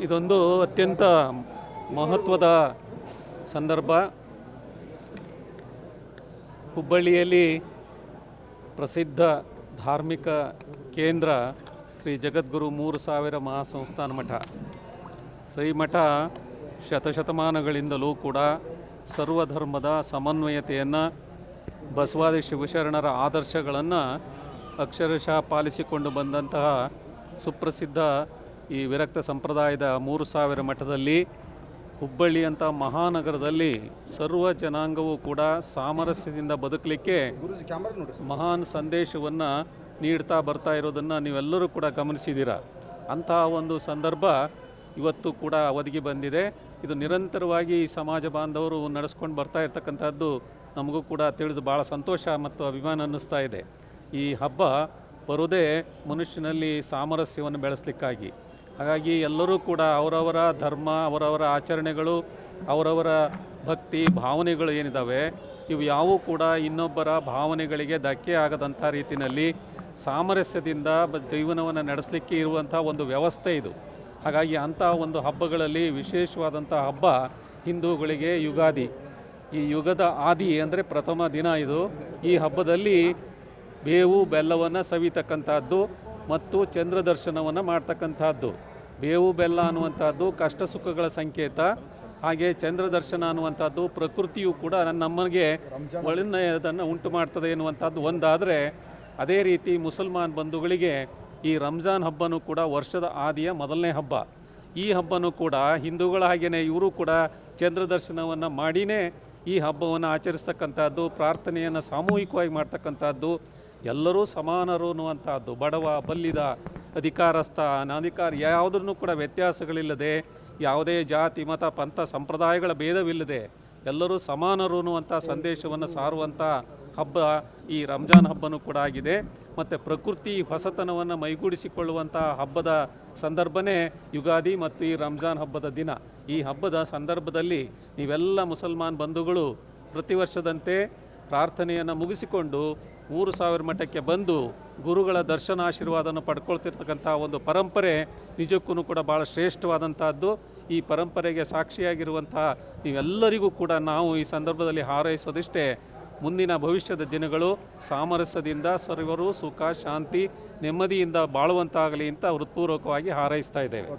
ಇದೊಂದು ಅತ್ಯಂತ ಮಹತ್ವದ ಸಂದರ್ಭ. ಹುಬ್ಬಳ್ಳಿಯಲ್ಲಿ ಪ್ರಸಿದ್ಧ ಧಾರ್ಮಿಕ ಕೇಂದ್ರ ಶ್ರೀ ಜಗದ್ಗುರು 3000 ಮಹಾಸಂಸ್ಥಾನ ಮಠ. ಶ್ರೀಮಠ ಶತಶತಮಾನಗಳಿಂದಲೂ ಕೂಡ ಸರ್ವಧರ್ಮದ ಸಮನ್ವಯತೆಯನ್ನು, ಬಸವಾದಿ ಶಿವಶರಣರ ಆದರ್ಶಗಳನ್ನು ಅಕ್ಷರಶಃ ಪಾಲಿಸಿಕೊಂಡು ಬಂದಂತಹ ಸುಪ್ರಸಿದ್ಧ ಈ ವಿರಕ್ತ ಸಂಪ್ರದಾಯದ 3000 ಮಠದಲ್ಲಿ ಹುಬ್ಬಳ್ಳಿಯಂಥ ಮಹಾನಗರದಲ್ಲಿ ಸರ್ವ ಜನಾಂಗವೂ ಕೂಡ ಸಾಮರಸ್ಯದಿಂದ ಬದುಕಲಿಕ್ಕೆ ಮಹಾನ್ ಸಂದೇಶವನ್ನು ನೀಡ್ತಾ ಬರ್ತಾ ಇರೋದನ್ನು ನೀವೆಲ್ಲರೂ ಕೂಡ ಗಮನಿಸಿದ್ದೀರ. ಅಂತಹ ಒಂದು ಸಂದರ್ಭ ಇವತ್ತು ಕೂಡ ಒದಗಿ ಬಂದಿದೆ. ಇದು ನಿರಂತರವಾಗಿ ಈ ಸಮಾಜ ಬಾಂಧವರು ನಡೆಸ್ಕೊಂಡು ಬರ್ತಾ ಇರ್ತಕ್ಕಂಥದ್ದು ನಮಗೂ ಕೂಡ ತಿಳಿದು ಭಾಳ ಸಂತೋಷ ಮತ್ತು ಅಭಿಮಾನ ಅನ್ನಿಸ್ತಾ ಇದೆ. ಈ ಹಬ್ಬ ಬರೋದೇ ಮನುಷ್ಯನಲ್ಲಿ ಸಾಮರಸ್ಯವನ್ನು ಬೆಳೆಸಲಿಕ್ಕಾಗಿ. ಹಾಗಾಗಿ ಎಲ್ಲರೂ ಕೂಡ ಅವರವರ ಧರ್ಮ, ಅವರವರ ಆಚರಣೆಗಳು, ಅವರವರ ಭಕ್ತಿ ಭಾವನೆಗಳು ಏನಿದ್ದಾವೆ ಇವು ಯಾವೂ ಕೂಡ ಇನ್ನೊಬ್ಬರ ಭಾವನೆಗಳಿಗೆ ಧಕ್ಕೆ ಆಗದಂಥ ರೀತಿಯಲ್ಲಿ ಸಾಮರಸ್ಯದಿಂದ ಜೀವನವನ್ನು ನಡೆಸಲಿಕ್ಕೆ ಇರುವಂಥ ಒಂದು ವ್ಯವಸ್ಥೆ ಇದು. ಹಾಗಾಗಿ ಅಂಥ ಒಂದು ಹಬ್ಬಗಳಲ್ಲಿ ವಿಶೇಷವಾದಂಥ ಹಬ್ಬ ಹಿಂದೂಗಳಿಗೆ ಯುಗಾದಿ. ಈ ಯುಗದ ಆದಿ ಅಂದರೆ ಪ್ರಥಮ ದಿನ ಇದು. ಈ ಹಬ್ಬದಲ್ಲಿ ಬೇವು ಬೆಲ್ಲವನ್ನು ಸವಿತಕ್ಕಂಥದ್ದು ಮತ್ತು ಚಂದ್ರ ದರ್ಶನವನ್ನು ಮಾಡ್ತಕ್ಕಂಥದ್ದು. ಬೇವು ಬೆಲ್ಲ ಅನ್ನುವಂಥದ್ದು ಕಷ್ಟ ಸುಖಗಳ ಸಂಕೇತ. ಹಾಗೆ ಚಂದ್ರ ದರ್ಶನ ಅನ್ನುವಂಥದ್ದು ಪ್ರಕೃತಿಯು ಕೂಡ ನಮಗೆ ಒಳ್ಳೆಯದನ್ನು ಉಂಟು ಮಾಡ್ತದೆ ಎನ್ನುವಂಥದ್ದು ಒಂದಾದರೆ, ಅದೇ ರೀತಿ ಮುಸಲ್ಮಾನ್ ಬಂಧುಗಳಿಗೆ ಈ ರಂಜಾನ್ ಹಬ್ಬನೂ ಕೂಡ ವರ್ಷದ ಆದಿಯ ಮೊದಲನೇ ಹಬ್ಬ. ಈ ಹಬ್ಬನೂ ಕೂಡ ಹಿಂದೂಗಳ ಹಾಗೆಯೇ ಇವರು ಕೂಡ ಚಂದ್ರ ದರ್ಶನವನ್ನು ಮಾಡಿಯೇ ಈ ಹಬ್ಬವನ್ನು ಆಚರಿಸ್ತಕ್ಕಂಥದ್ದು, ಪ್ರಾರ್ಥನೆಯನ್ನು ಸಾಮೂಹಿಕವಾಗಿ ಮಾಡ್ತಕ್ಕಂಥದ್ದು. ಎಲ್ಲರೂ ಸಮಾನರು ಅನ್ನುವಂಥದ್ದು, ಬಡವ ಬಲ್ಲಿದ ಅಧಿಕಾರಸ್ಥ ಅನಾಧಿಕಾರ ಯಾವುದನ್ನು ಕೂಡ ವ್ಯತ್ಯಾಸಗಳಿಲ್ಲದೆ, ಯಾವುದೇ ಜಾತಿ ಮತ ಪಂಥ ಸಂಪ್ರದಾಯಗಳ ಭೇದವಿಲ್ಲದೆ ಎಲ್ಲರೂ ಸಮಾನರು ಅನ್ನುವಂಥ ಸಂದೇಶವನ್ನು ಸಾರುವಂಥ ಹಬ್ಬ ಈ ರಂಜಾನ್ ಹಬ್ಬನೂ ಕೂಡ ಆಗಿದೆ. ಮತ್ತು ಪ್ರಕೃತಿ ಹೊಸತನವನ್ನು ಮೈಗೂಡಿಸಿಕೊಳ್ಳುವಂಥ ಹಬ್ಬದ ಸಂದರ್ಭನೇ ಯುಗಾದಿ ಮತ್ತು ಈ ರಂಜಾನ್ ಹಬ್ಬದ ದಿನ. ಈ ಹಬ್ಬದ ಸಂದರ್ಭದಲ್ಲಿ ನೀವೆಲ್ಲ ಮುಸಲ್ಮಾನ್ ಬಂಧುಗಳು ಪ್ರತಿ ವರ್ಷದಂತೆ ಪ್ರಾರ್ಥನೆಯನ್ನು ಮುಗಿಸಿಕೊಂಡು 3000 ಮಠಕ್ಕೆ ಬಂದು ಗುರುಗಳ ದರ್ಶನಾಶೀರ್ವಾದವನ್ನು ಪಡ್ಕೊಳ್ತಿರ್ತಕ್ಕಂಥ ಒಂದು ಪರಂಪರೆ ನಿಜಕ್ಕೂ ಕೂಡ ಭಾಳ ಶ್ರೇಷ್ಠವಾದಂಥದ್ದು. ಈ ಪರಂಪರೆಗೆ ಸಾಕ್ಷಿಯಾಗಿರುವಂಥ ನೀವೆಲ್ಲರಿಗೂ ಕೂಡ ನಾವು ಈ ಸಂದರ್ಭದಲ್ಲಿ ಹಾರೈಸೋದಿಷ್ಟೇ, ಮುಂದಿನ ಭವಿಷ್ಯದ ದಿನಗಳು ಸಾಮರಸ್ಯದಿಂದ ಸರ್ವರು ಸುಖ ಶಾಂತಿ ನೆಮ್ಮದಿಯಿಂದ ಬಾಳುವಂತಾಗಲಿ ಅಂತ ಹೃತ್ಪೂರ್ವಕವಾಗಿ ಹಾರೈಸ್ತಾ ಇದ್ದೇವೆ.